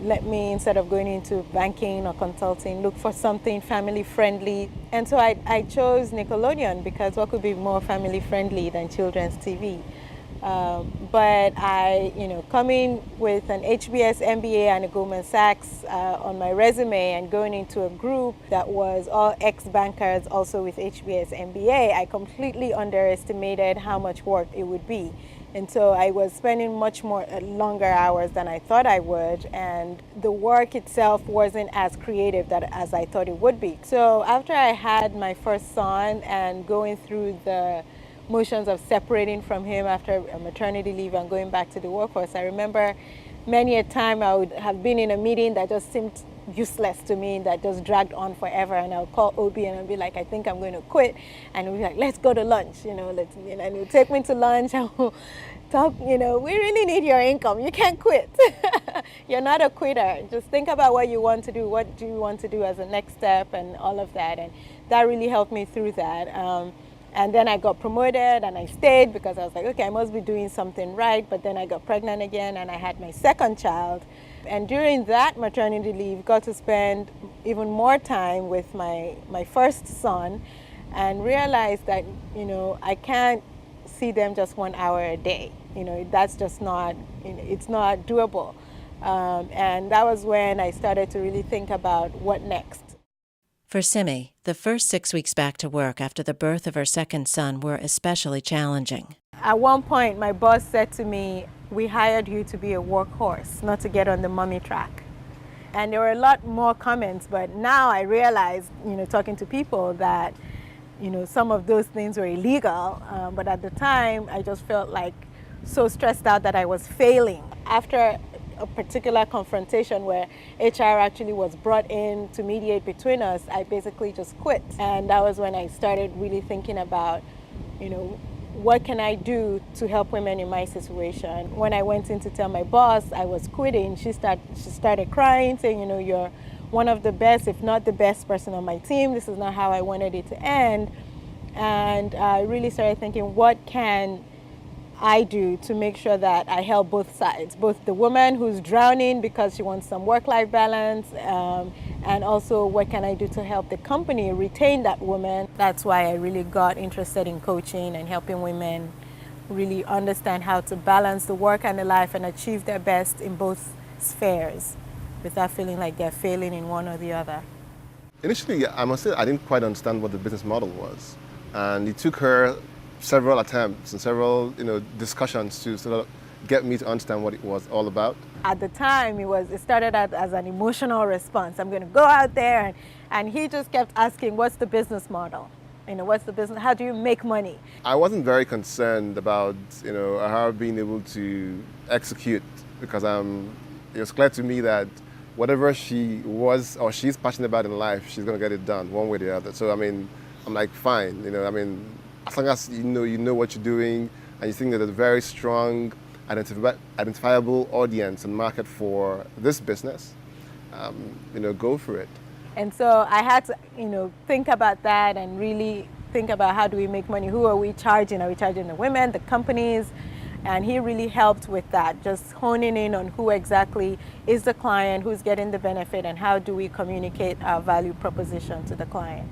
let me, instead of going into banking or consulting, look for something family friendly. And so I chose Nickelodeon because what could be more family friendly than children's TV? But coming with an HBS MBA and a Goldman Sachs on my resume and going into a group that was all ex-bankers also with HBS MBA, I completely underestimated how much work it would be. And so I was spending much more longer hours than I thought I would, and the work itself wasn't as creative as I thought it would be. So after I had my first son and going through the motions of separating from him after a maternity leave and going back to the workforce, I remember many a time I would have been in a meeting that just seemed useless to me, that just dragged on forever, and I would call Obi and I'd be like, I think I'm going to quit, and we'd be like, let's go to lunch, and he would take me to lunch and we'll talk, we really need your income, you can't quit. You're not a quitter, just think about what you want to do, what do you want to do as a next step, and all of that, and that really helped me through that. And then I got promoted and I stayed because I was like, okay, I must be doing something right. But then I got pregnant again and I had my second child. And during that maternity leave, got to spend even more time with my first son and realized that, I can't see them just 1 hour a day. That's just not, it's not doable. And that was when I started to really think about what next. For Simi, the first 6 weeks back to work after the birth of her second son were especially challenging. At one point, my boss said to me, we hired you to be a workhorse, not to get on the mommy track. And there were a lot more comments, but now I realize, talking to people that, some of those things were illegal. But at the time, I just felt like so stressed out that I was failing. After a particular confrontation where HR actually was brought in to mediate between us, I basically just quit. And that was when I started really thinking about, what can I do to help women in my situation? When I went in to tell my boss I was quitting, she started crying, saying, you're one of the best, if not the best person on my team. This is not how I wanted it to end. And I really started thinking, what can I do to make sure that I help both sides, both the woman who's drowning because she wants some work-life balance, and also what can I do to help the company retain that woman. That's why I really got interested in coaching and helping women really understand how to balance the work and the life and achieve their best in both spheres without feeling like they're failing in one or the other. Initially, I must say I didn't quite understand what the business model was, and it took her several attempts and several discussions to sort of get me to understand what it was all about. At the time, it started out as an emotional response. I'm going to go out there, and he just kept asking, what's the business model? What's the business? How do you make money? I wasn't very concerned about her being able to execute, because it was clear to me that whatever she was or she's passionate about in life, she's going to get it done one way or the other. So I'm like, fine, as long as you know what you're doing and you think that there's a very strong, identifiable audience and market for this business, go for it. And so I had to, think about that and really think about how do we make money? Who are we charging? Are we charging the women, the companies? And he really helped with that, just honing in on who exactly is the client, who's getting the benefit, and how do we communicate our value proposition to the client.